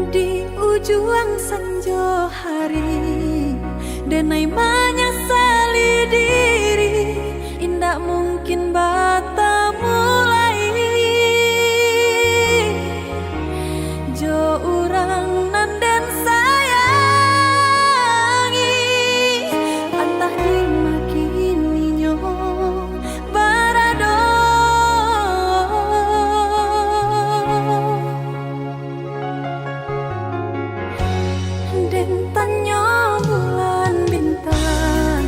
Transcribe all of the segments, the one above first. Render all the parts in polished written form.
Di ujung senja hari, denai menyesali diri, indak mungkin bata mulai. Jo urang nan den sayangi, antah dimakini nyo barado. Den tanyo bulan bintang,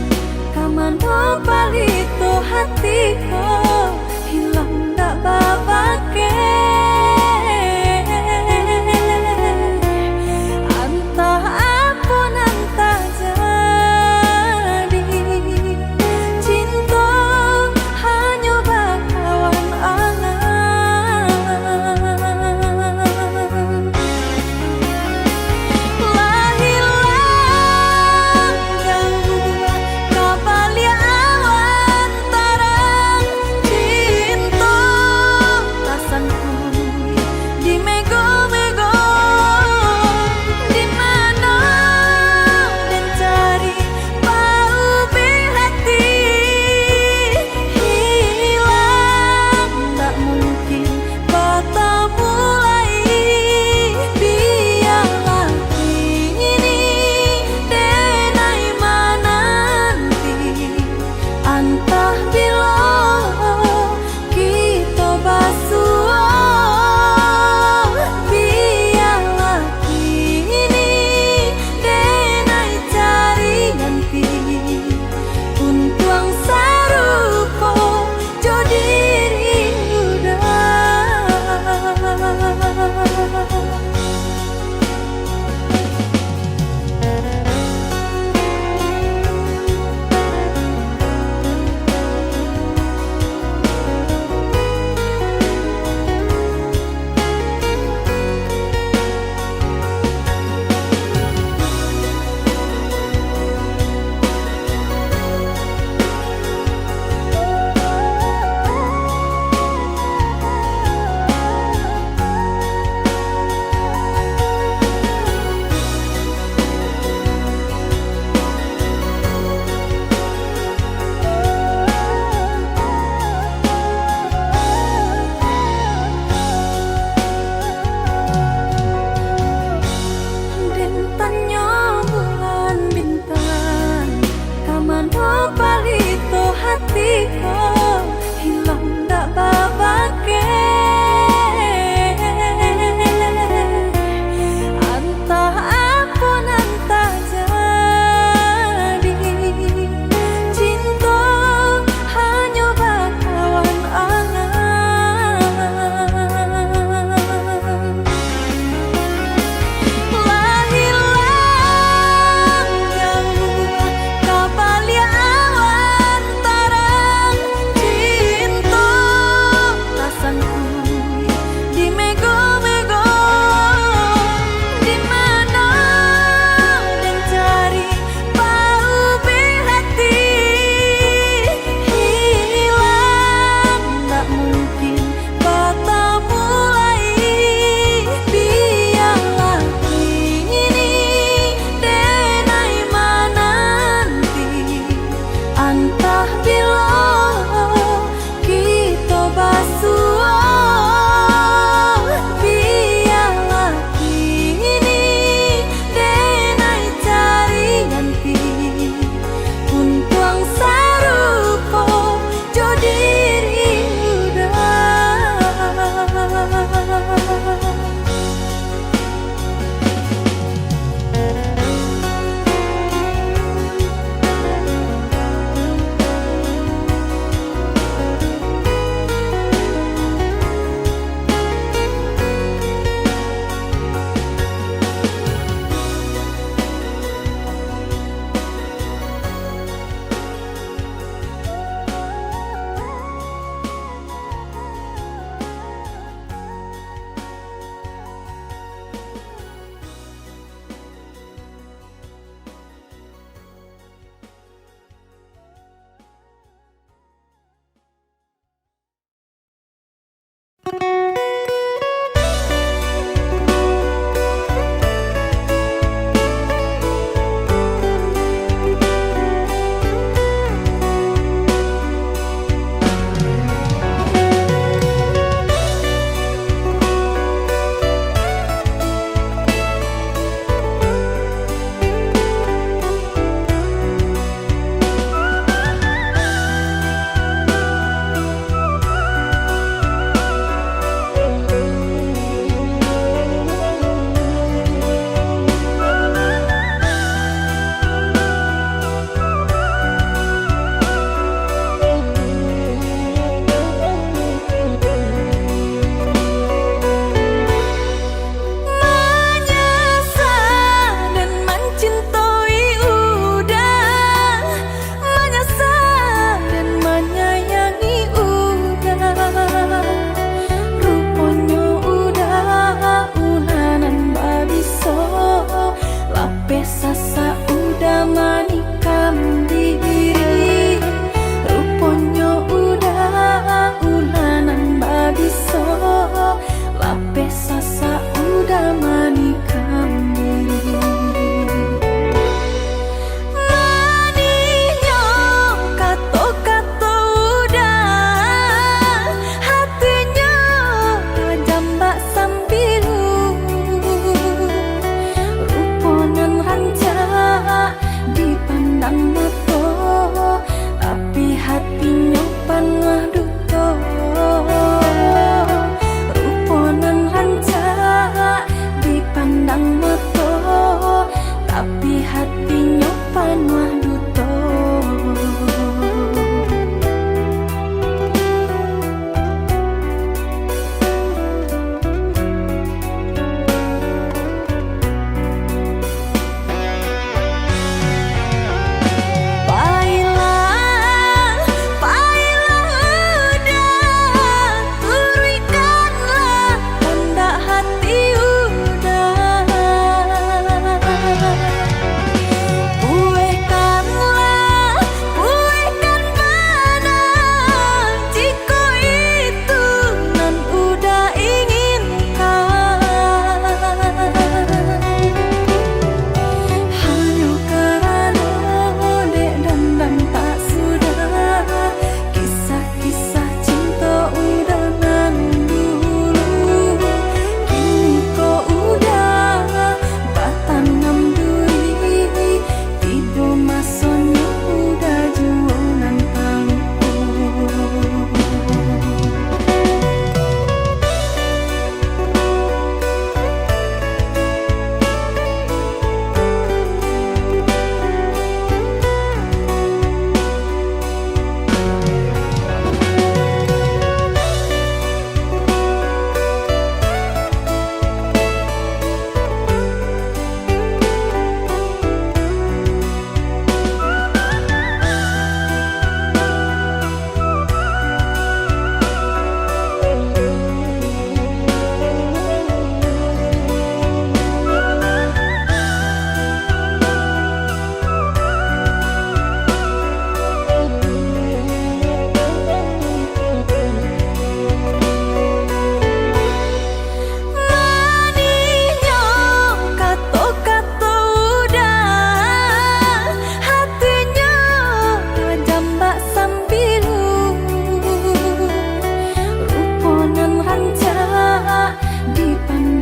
kamano palito hatiku, hilang dak babake. Antah apun antah jadi, cinta hanya bakawan angan. Hilang jauh kabalia awan tarang,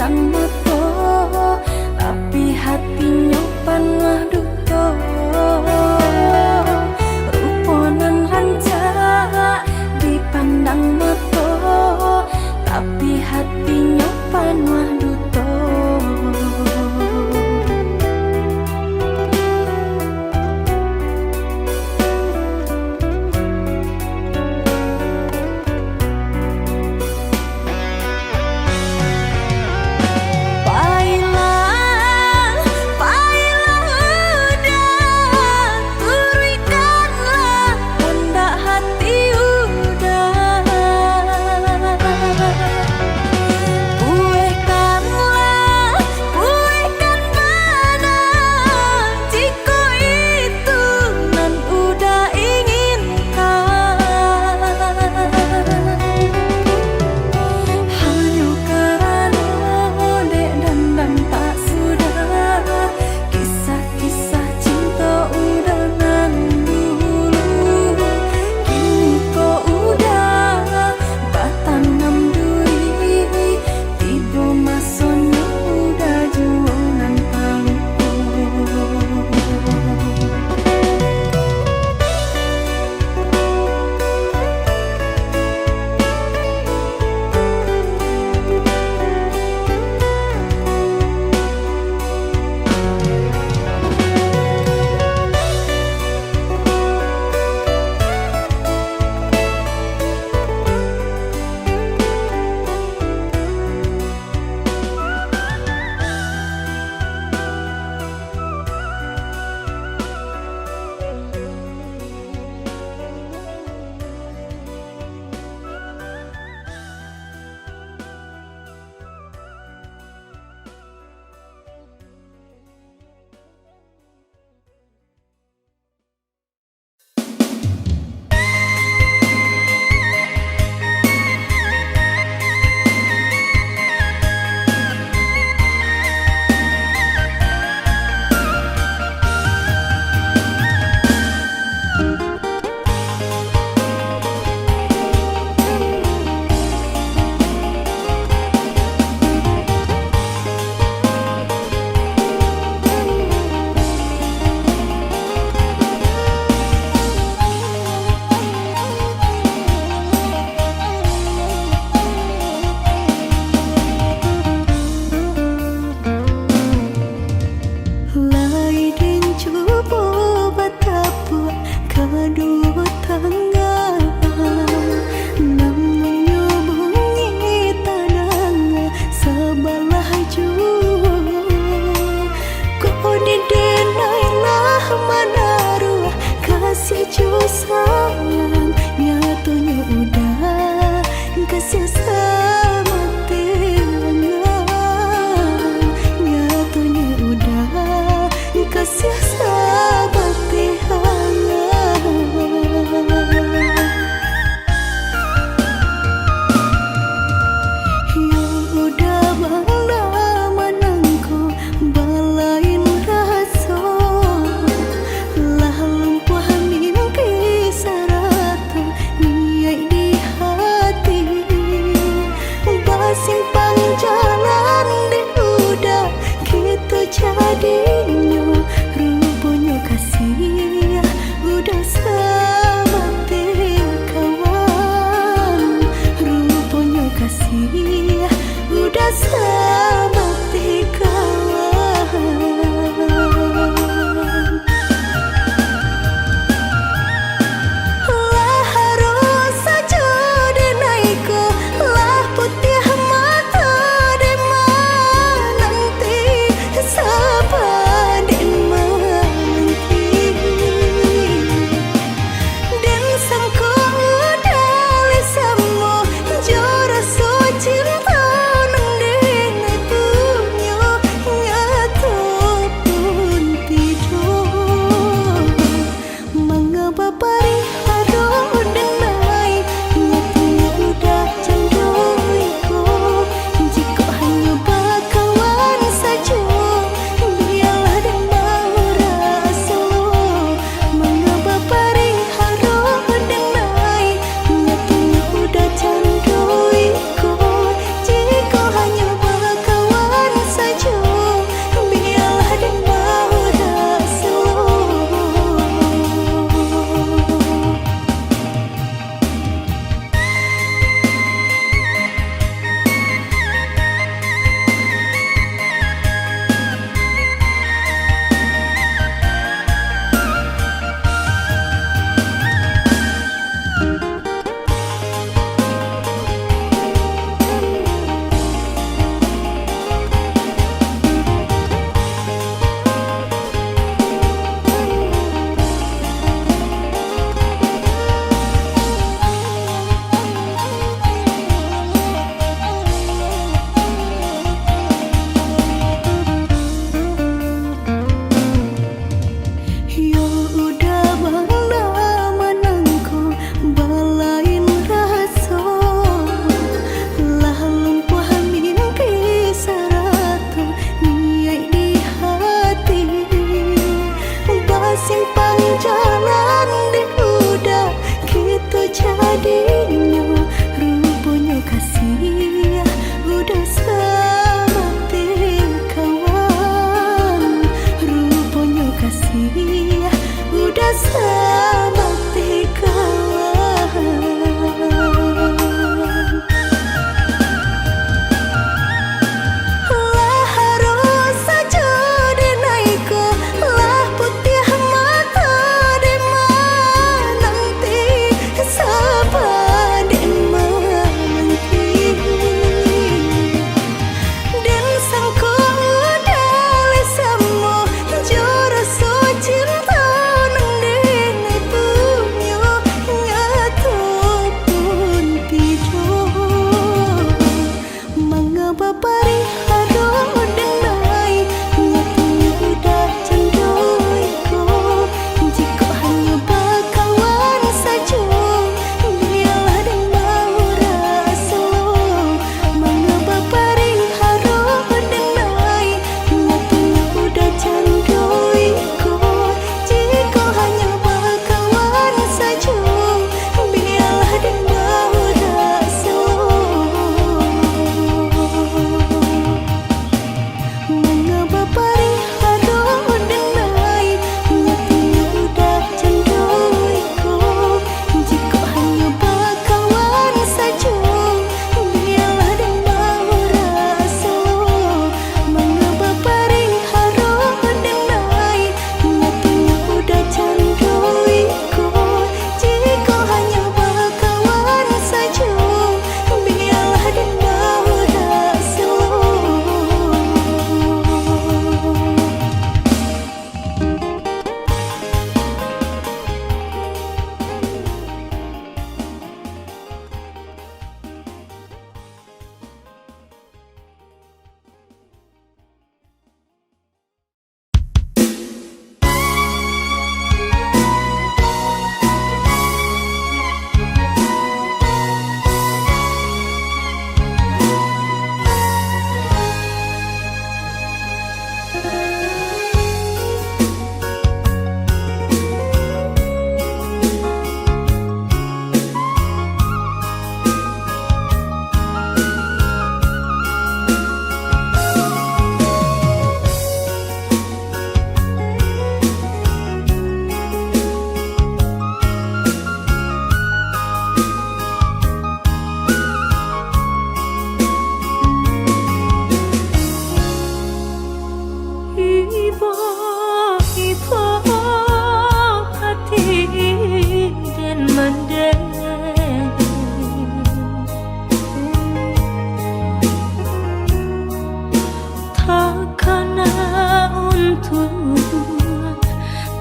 dipandang mato, tapi hatinya panah duto. Ruponan ranca dipandang mato, tapi hatinya panah duto. Lah lumpuh mimpi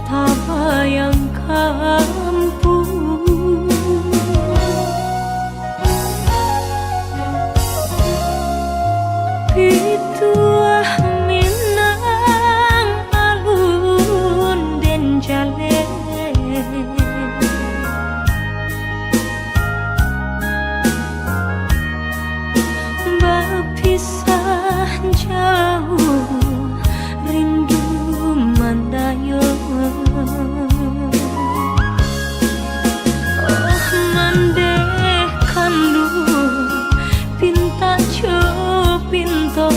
tak bayang kampung. Pituah Minang alun den jale, berpisah jauh rindu mandayo. Oh mandeh kandu pinta jo pinto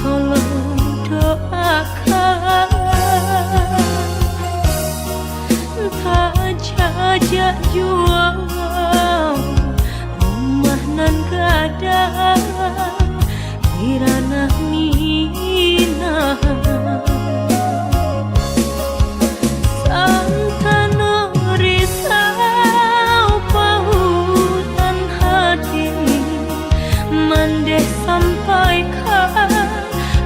tolong doakan, tak jajak jual rumah nan gada irana nina. Santano risau pautan hati, mandeh sampaikan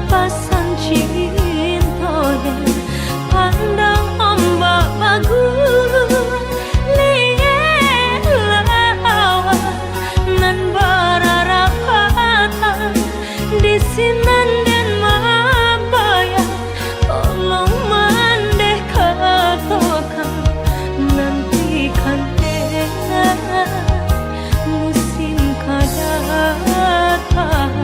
pasan cinta yang pandang ombak bagus liye lawan nan bararapatan di sinan dan mabaya. Tolong mandeh katakan nantikan musim kadatang.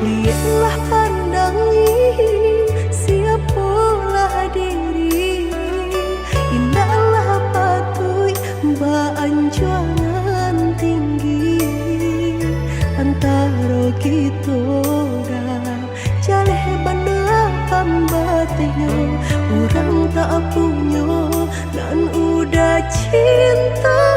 Lihatlah pandangi siapalah diri, indahlah patui baanjangan tinggi antara kita dah jaleh bandar pambatnya orang tak punya dan udah cintai.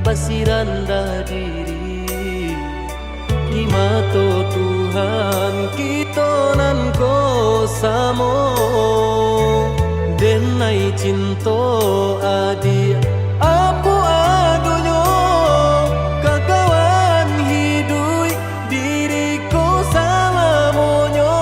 Basirandah diri di mata Tuhan kita nan ko samo denai cinta adi apa adonyo kakawan hidui diriku sama monyo.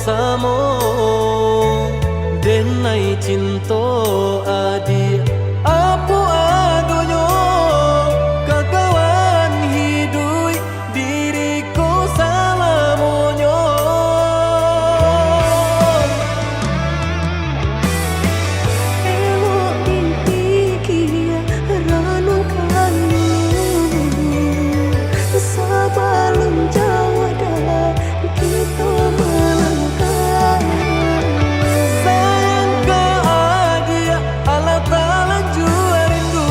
samo denai cinto adi apu adonyo kakawan hidui diriku salamonyo elok dipikir ranong kalu sebelum jauh dah kita melangkah. sayang ke adia ala talaju rindu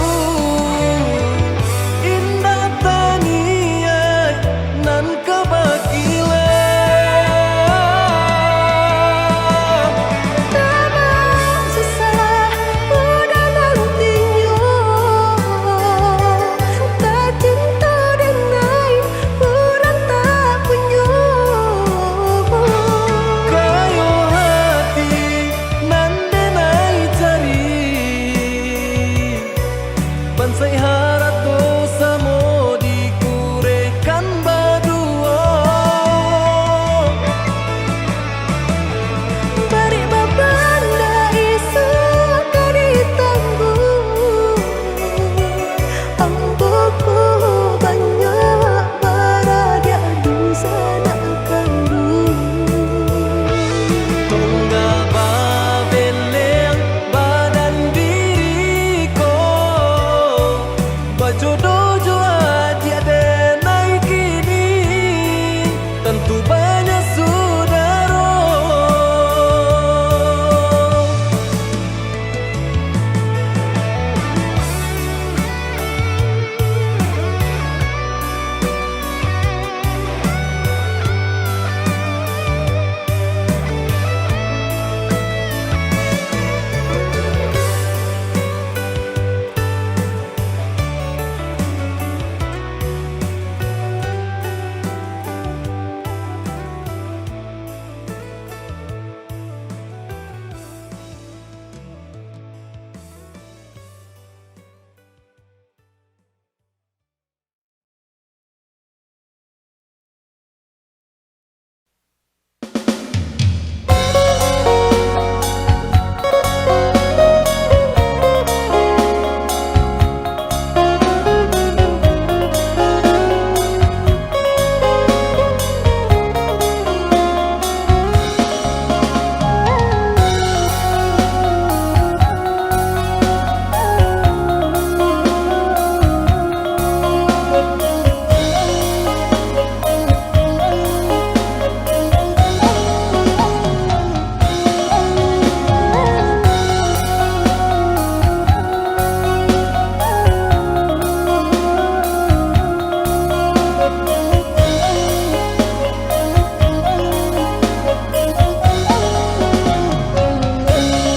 indah taniai nan kebakilan Tamang susah udah nantinya tak cinta denai orang tak punya kayo hati nan denai cari bansai harat dosa mo dikurekan badua bari babanda isu kari tangguh amboku banyak baradia dosa nak kandung tunggal babeleng badan diriku bajodoh jua dia denai kini tentu banyak saudara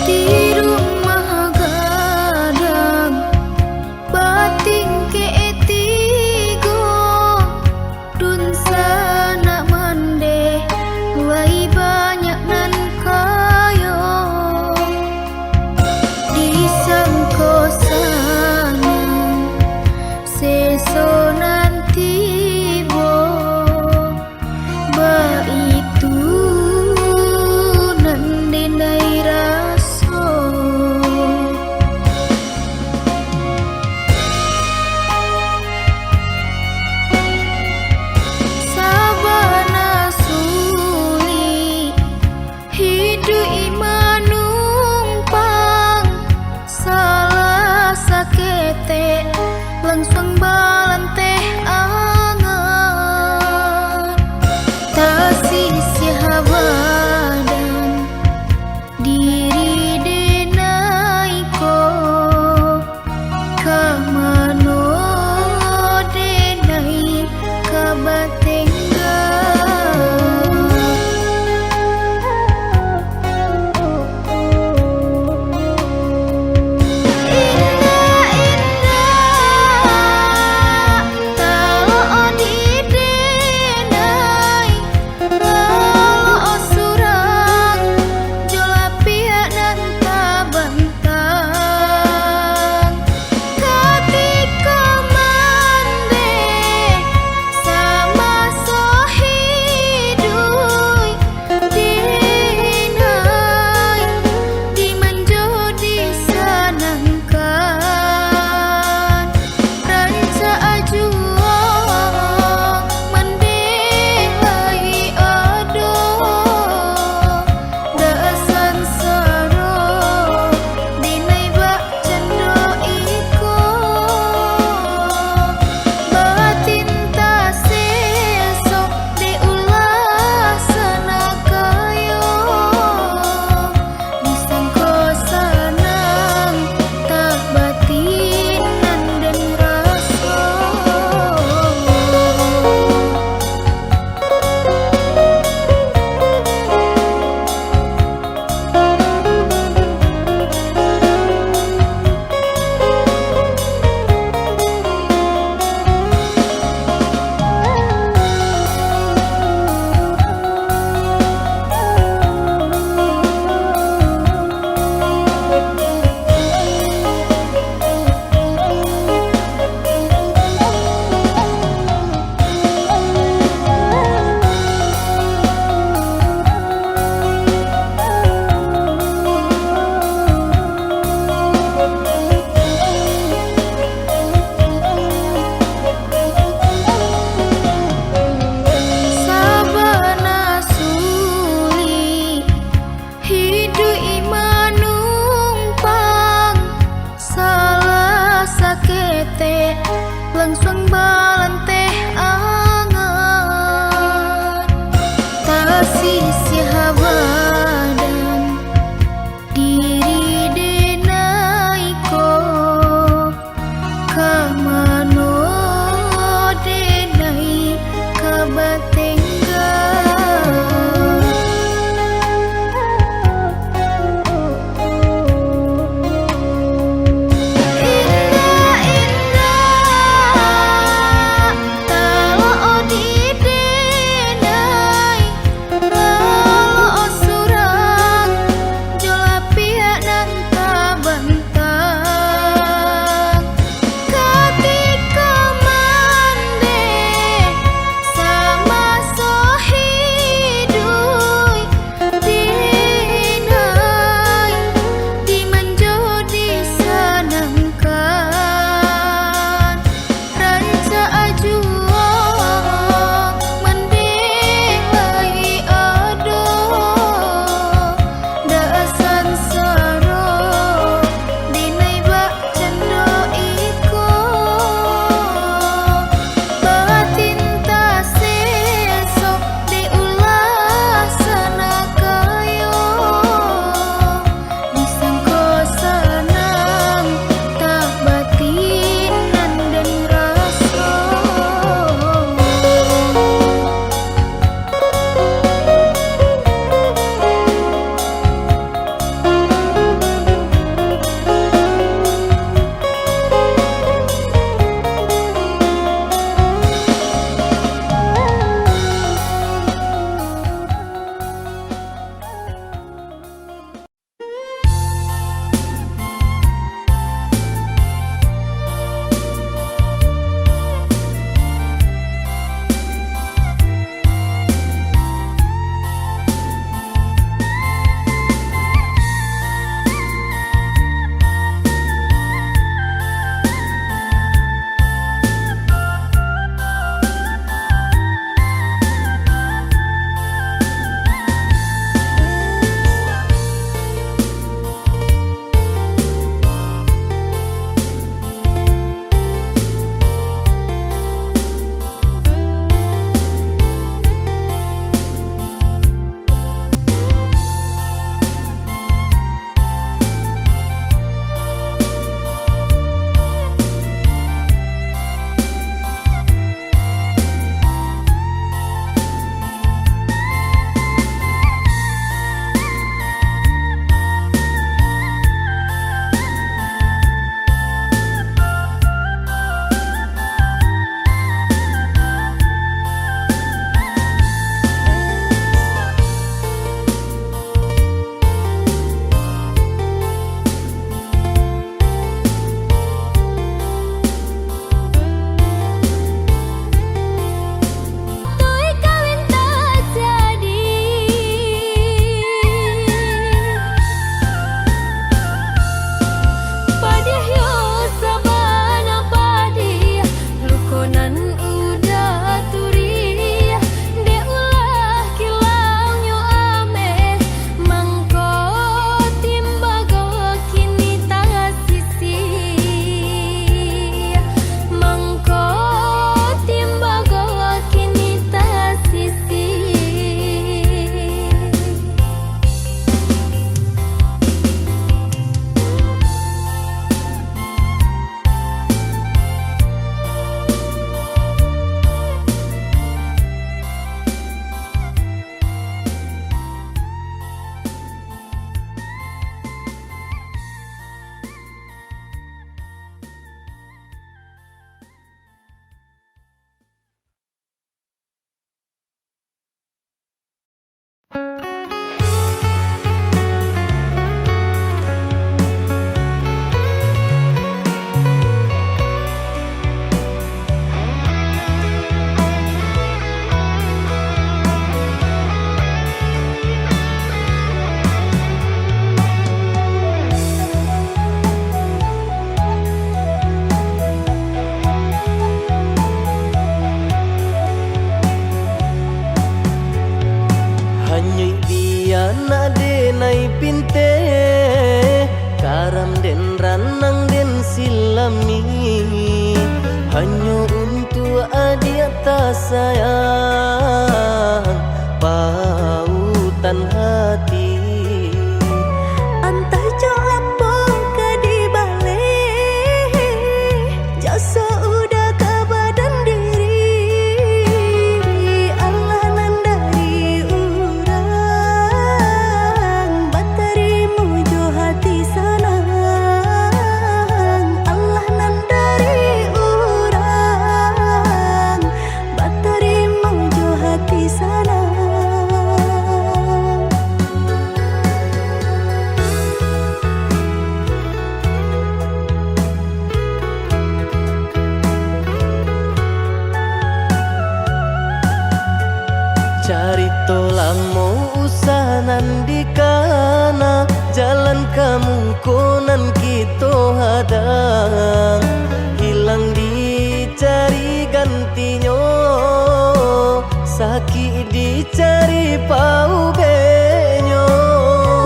di rumah gadang bating keetigo dun sana mande wai banyak nan kayo di sangko sana seso nanti bo ba itu nan denai raso sabana suli hidup manumpang salah sakete langsung balanteh angan tasih sihabadan diri denai ko kamano denai kabatengga indah indah anak denai pinte karam den ranang den silami hanya untuk adik tak sayang pautan hati. Entah jo apa ke di balik jasa udah ke badan diri Allah nandari urang batarimu jo hati senang Allah nandari urang batarimu jo hati senang. Cari tolamo usahanan di kana jalan kamu konan kita hadang hilang dicari gantinya sakit dicari pau benyo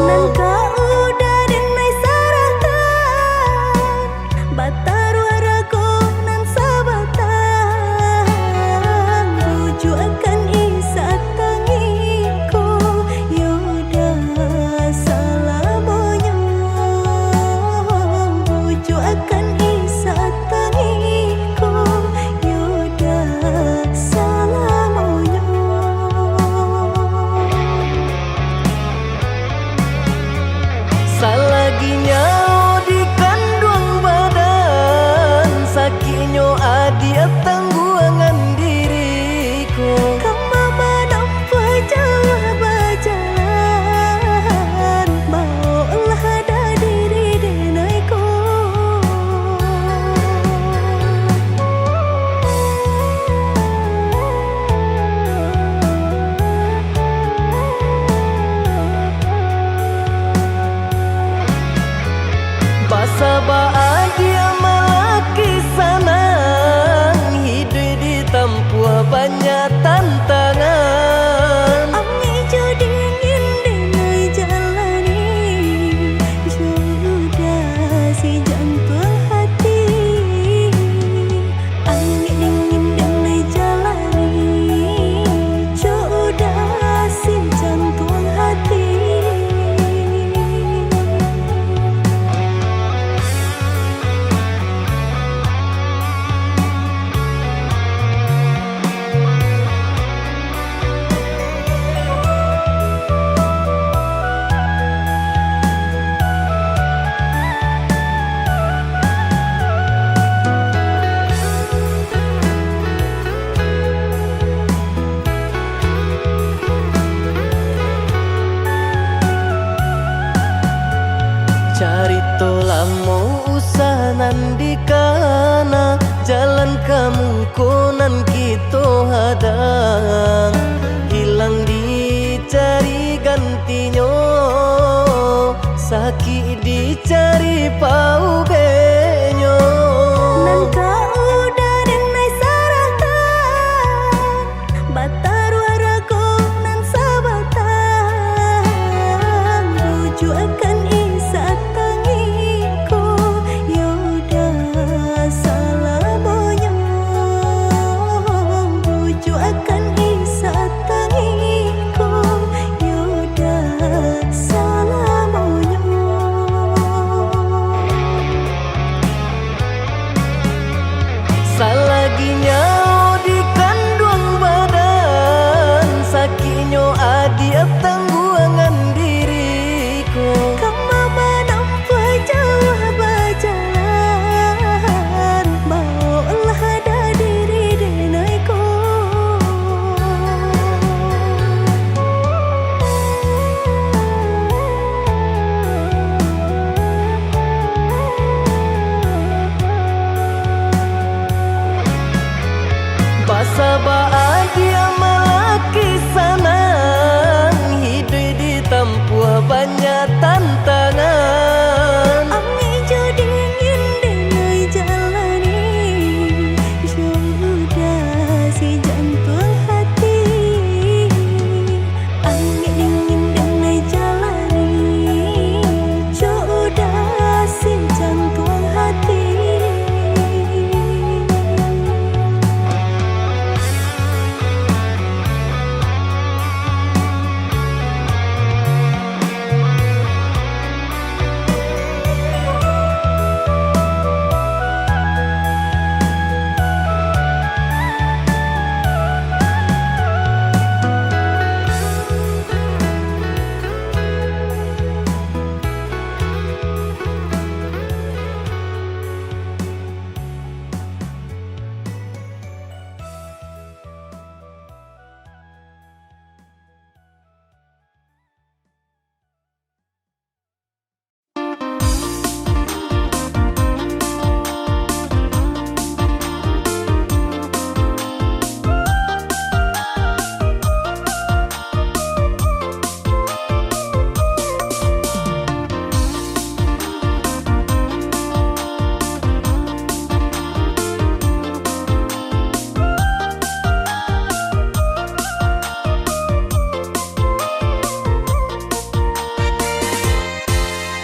Nangka udah denai saratan batar warago nan sabatan buju akan isa tangiku yoda salamonyo buju akan isa tangiku yoda salamonyo. Salaginya di kandung badan sakitnya adia tangguangan diriku Kama nampa jalan berjalan maulah ada diri denaiku. Basa dia malaki sanang hidup ditempuh banyak tantangan. Ami jo dingin denai jalani jodoh si jantung hati. Ami dingin denai jalani jodoh si jantung hati. Cari tolamo usahanan di kana jalan kamu konan kita hadang hilang dicari gantinya sakit dicari pau benyo Nangka udah denai saratan batar warago nan sabatan buju akan isa tangiku yoda salamonyo buju akan isa tangiku yoda salamonyo.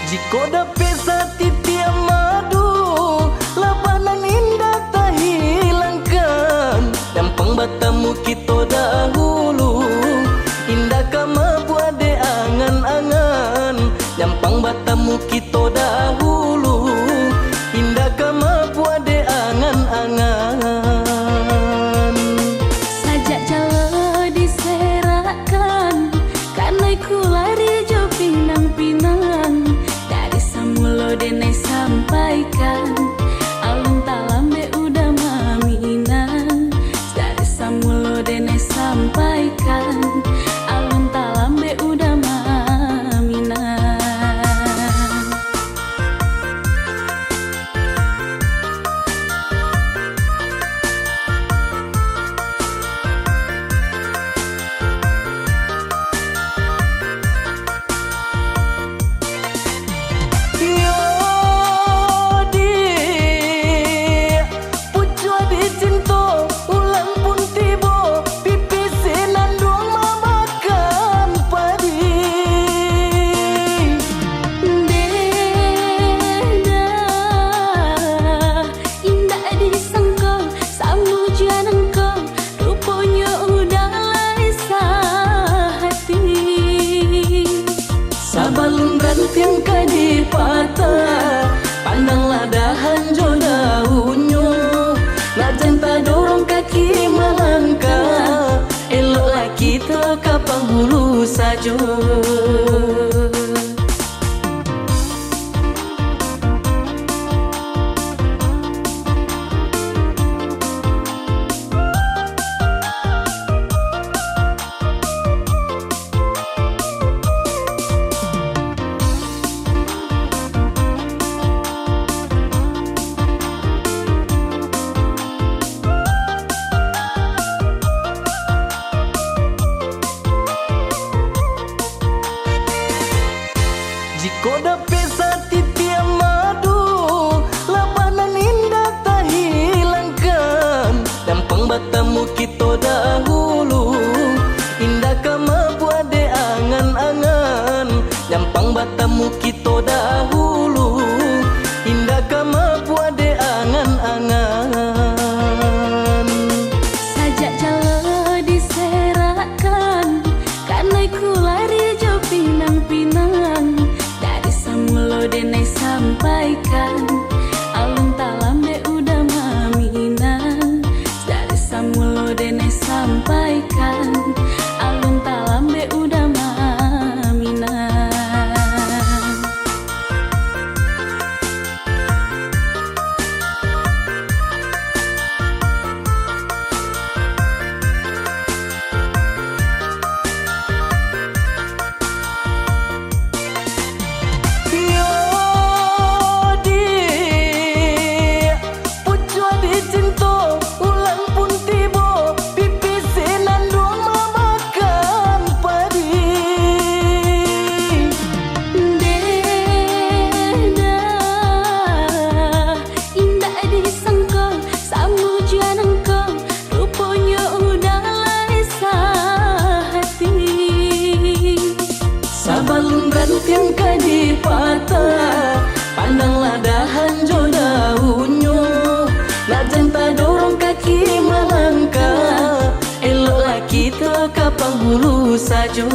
Jika dapat satiti madu, labanan indah tak hilangkan. Dampang batamu kita dahulu, indah kama buat de angan-angan. Dampang batamu kita dahulu, indah kama buat de angan-angan. Sajak jalo diserakan, karena ku lari jo pinang-pinang. Dari samulo denai sampaikan, alun talambe udah maminan. Dari samulo denai sampaikan, alun talambe udah maminan. Sabalun ranting kadi patah, pandanglah dahan jo daunnya. Nak janta dorong kaki melangkah, eloklah kita ke penghulu saja. Jika dapat satiti madu, labanan indah tak hilangkan. Dampang batamu kita dahulu, indah kama buat de angan-angan. Dampang batamu kita dahulu, indah kama buat de angan-angan. Sajak jalo diserakan, karena ku lari jo pinang-pinang. Dari samulo denai sampaikan, alun talambe udah maminan. Dari samulo denai sampaikan, alun talambe udah maminan. Sabalun ranting kadi patah, pandanglah dahan jo daunnya. Nak janta dorong kaki melangkah, eloklah kita ke penghulu saja.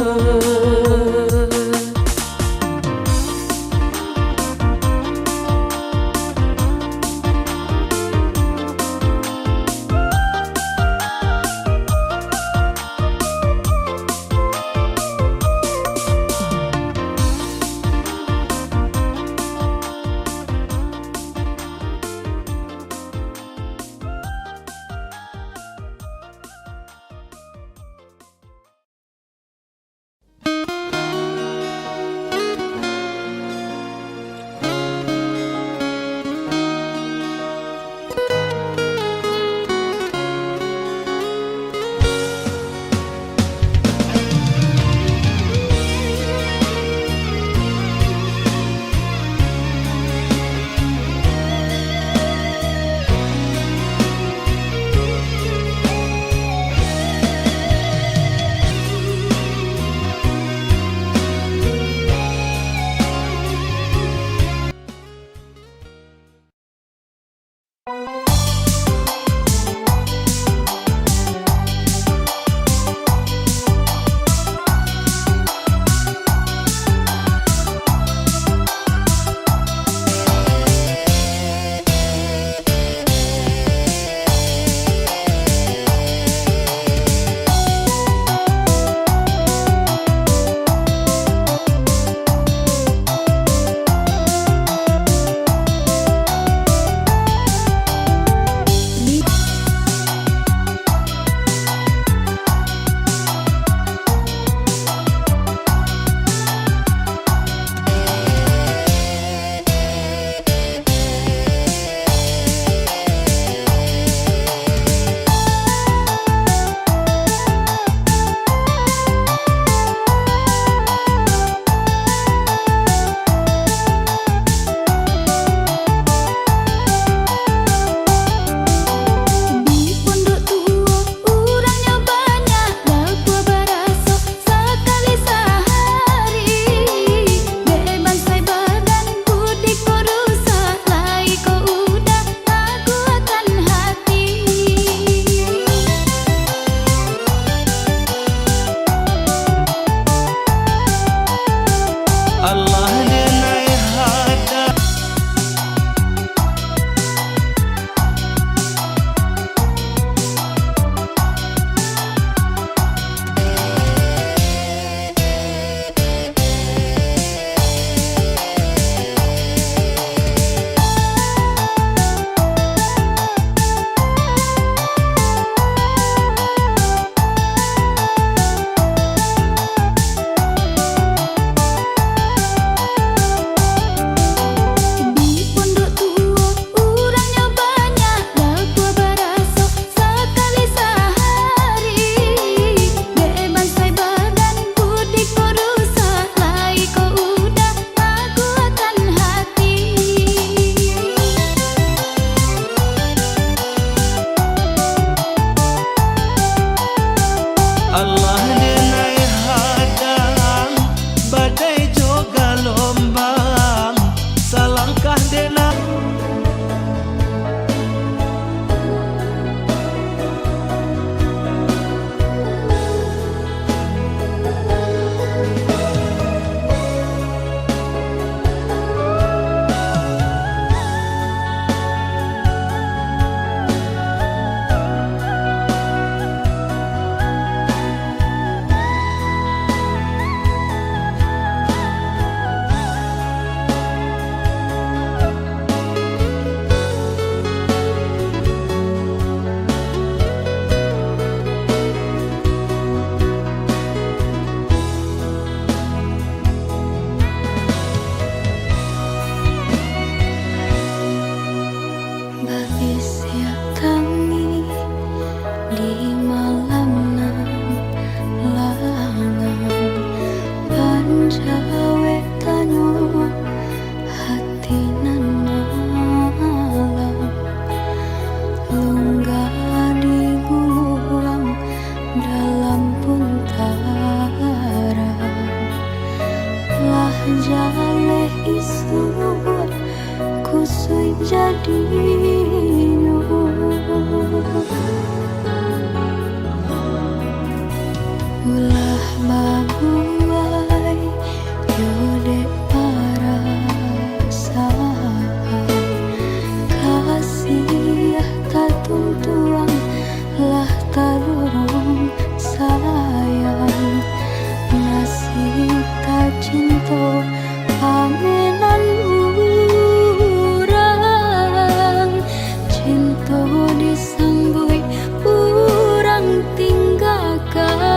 Allah denai hada Allah denai hadang badai juga lombang salangkah denai Berbisik kami di malam nan langan pancawe tanyo hati nan malam lunggah di guluang dalam puntara lah jaleh isu kusui jadi ulah babuai yode para sahabat kasih tak tuntuang lah tadurung sayang nasib tak cinta aminan urang cinta disanggui urang tinggalkan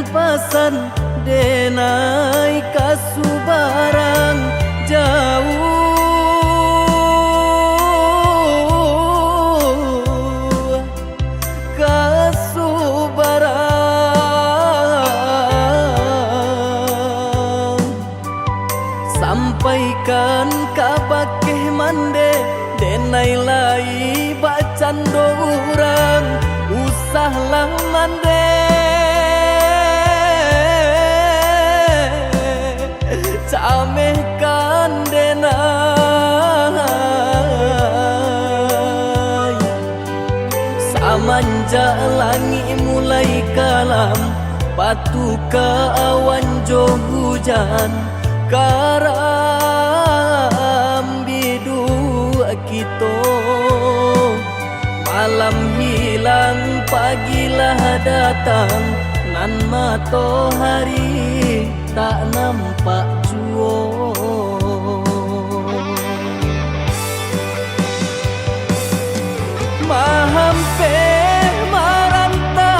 pesan denai kasubarang jauh kasubarang sampaikan kabakeh mande denai lai bacan dorang usahlah mande camehkan denai samanja langi mulai kalam batu ke awan jo hujan karam bidu kito malam hilang pagilah datang nan matahari tak nampak jua mahampe maranta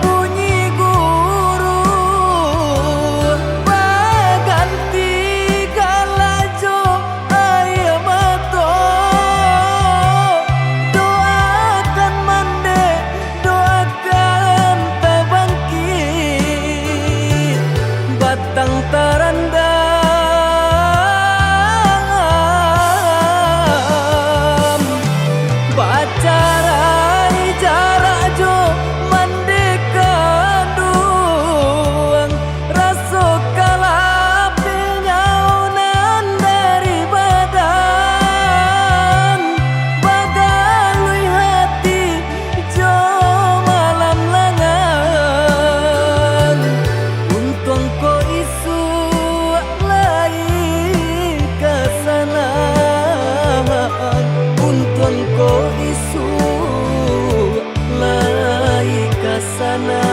bunyi guru baganti galajo ayam mato doakan mande doakan tabangkit batang tarandam bacarai jarak jo mandeka duang raso kalap nyaunan dari badan bagalui hati jo malam langan untung ko isu lai kesana untung ko isu lai kesana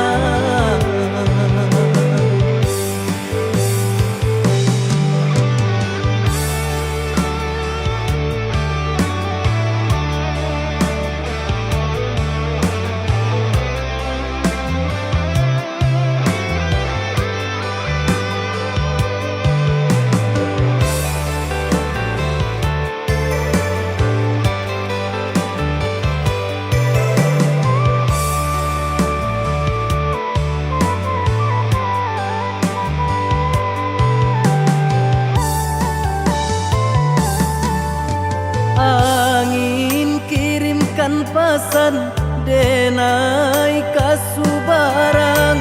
angin kirimkan pesan denai kasubarang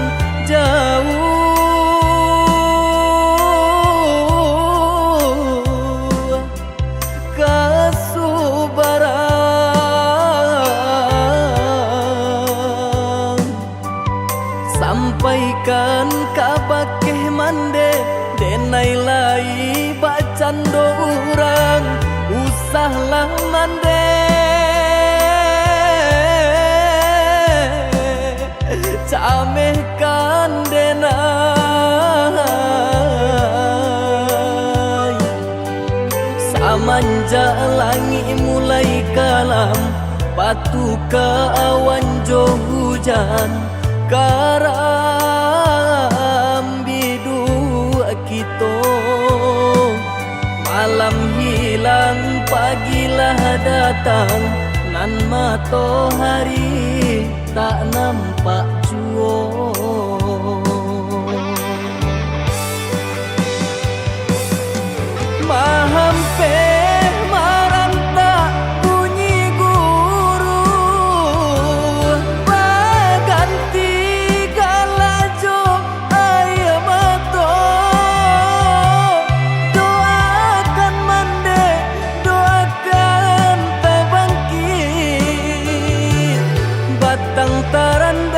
jauh kasubarang sampaikan kabakeh mande denai lai bacan dorang usahlah mande camehkan denai samanja langi mulai kalam batu ke awan jo hujan karam bidu kito malam hilang pagilah datang nan matahari tak nampak jua mahampe maranta bunyi guru baganti galajo ayam mato doakan mande doakan tabangkit batang taranda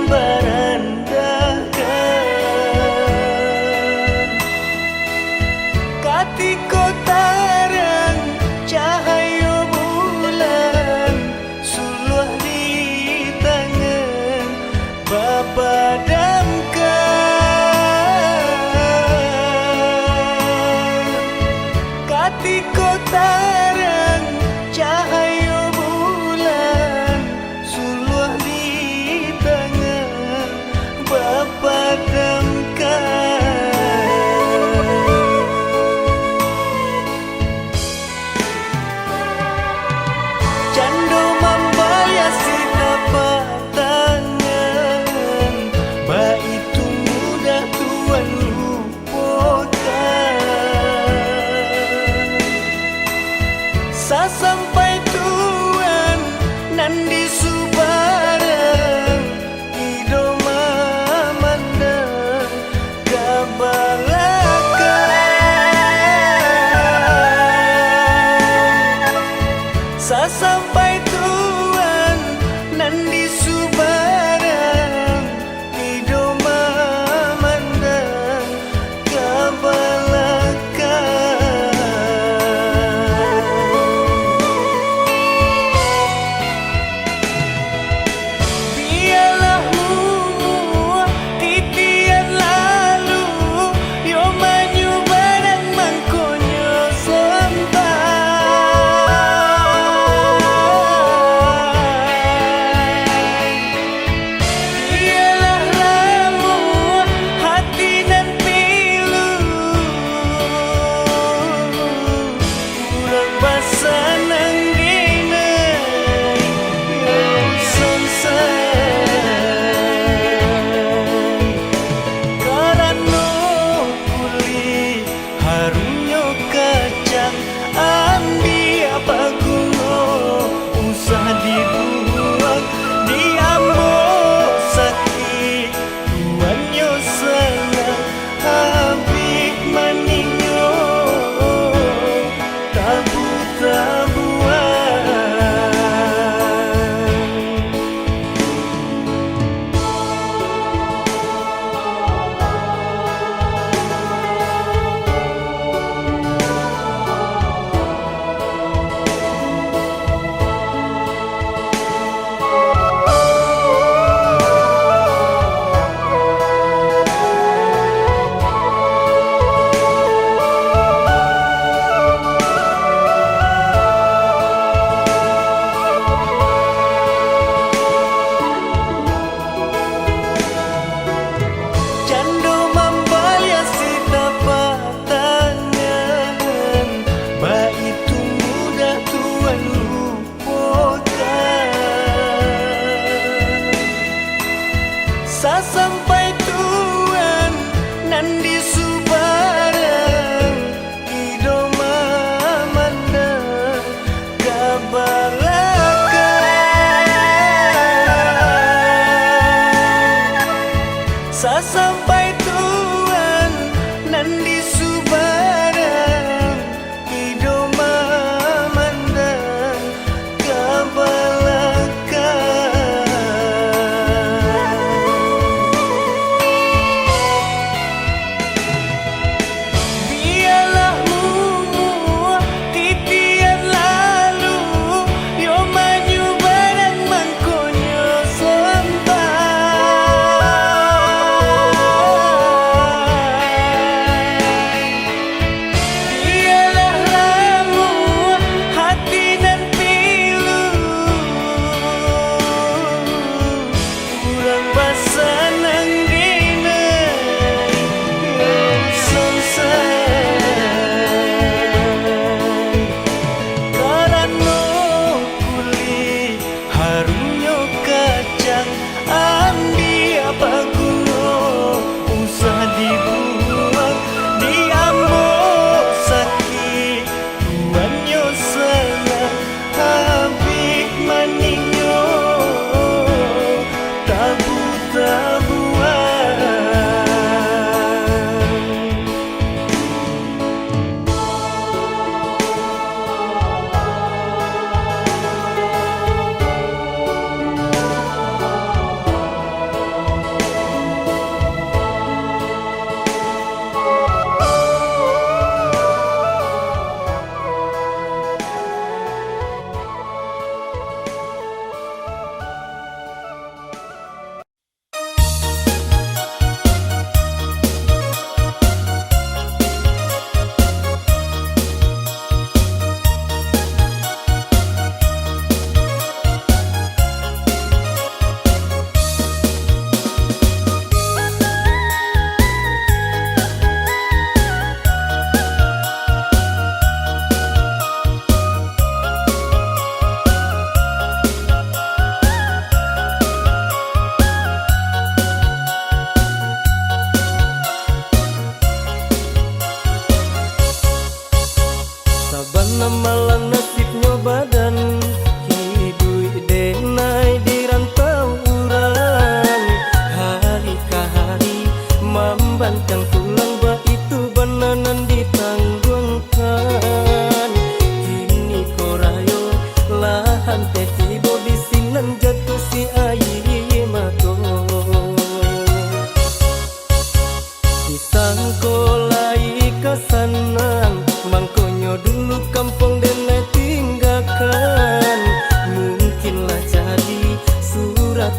barandakan katiko tarang cahaya bulan suluh di tangan bapadamkan katiko tarang cahaya bulan suluh di tangan bapadamkan cando membayasi tapak tangan baitu mudah tuan lupakan sasampai tuan nan di subarang idoma mandang kabalakan sasampai tuan nan di subarang idoma mandang kabalakan biarlah mu titian lalu yo maju barang mangkonyo sampai biarlah lamu hati nan pilu urang basa nang dinai yo sonsai karano kuli harunyo kacang ambi apa kuno usah dibuang diambo sakit tuanyo sayang habis maninyo tabu-tabuan cando membayasi tapak tangan baitu mudah tuan lupakan sasampai tuan nan di subarang idoma mandang kabalakan sasampai tuan nan di subarang idoma mandang kabalakan biarlah mu titian lalu yo maju barang mangkonyo sampai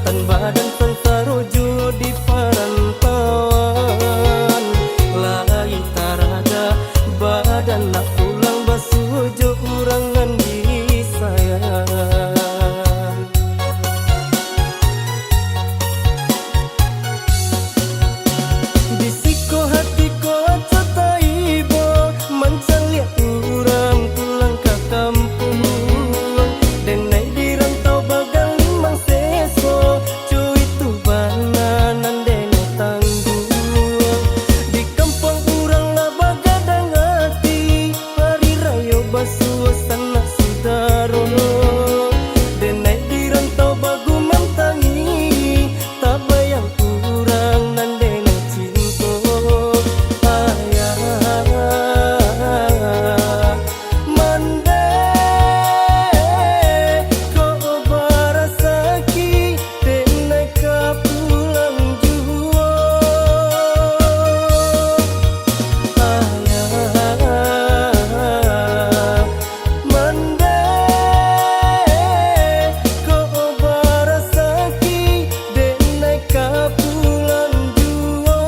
suratan badan pensarojo di perantauan lai tarada badan nak pulang basujo urangan di sayang bisiko hatiko acataibo mancang liat urang pulang ke kampung dan naik di rantau bagang limang seso cuy tu bananan deno tanggung di kampung urang lah bagadang hati hari raya basuh sanak saudara dan naik di rantau bagu mantangi tak bayang urang nan deno cinta ayah mande ko barasaki tenai ka pulang jua ayah mande ko barasaki tenai ka pulang jua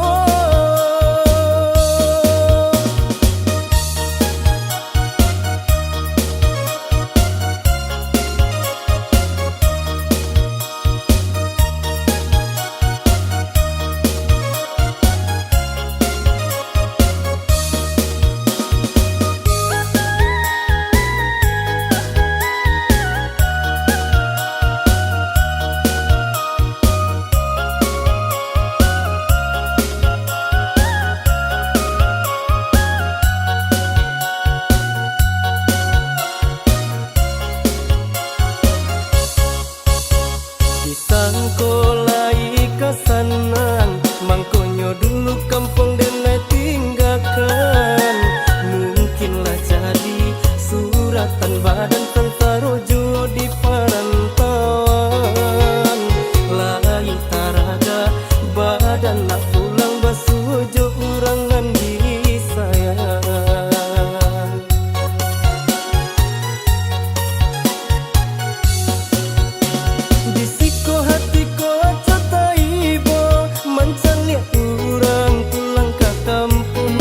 disangko lai kasanan mangkonyo dulu kampung denai tinggalkan mungkinlah jadi suratan badan pensarojo di perantauan lai tarada badan nak pulang basujo urangan di sayang bisiko hatiko acataibo mancang liat urang pulang ke kampung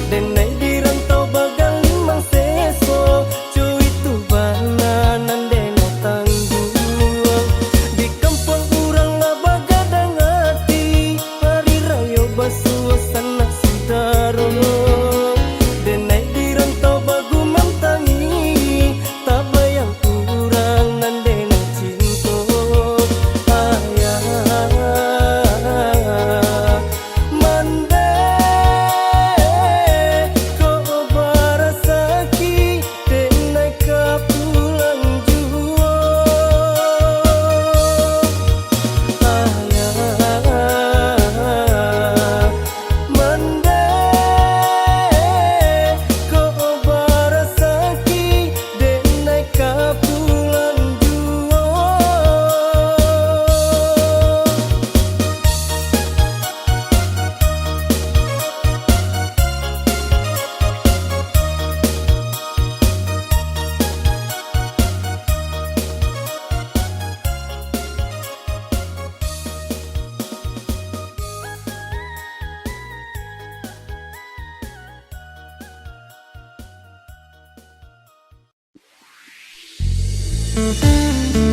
dan naik di rantau bagang limang seso cuy tu bananan deno tanggung di kampung urang lah bagadang hati hari raya basuh sanak saudara dan naik di rantau bagu mantangi tak bayang urang nan deno cinta ayah mande ko barasaki tenai ka pulang jua ayah mande ko barasaki tenai ka pulang jua Thank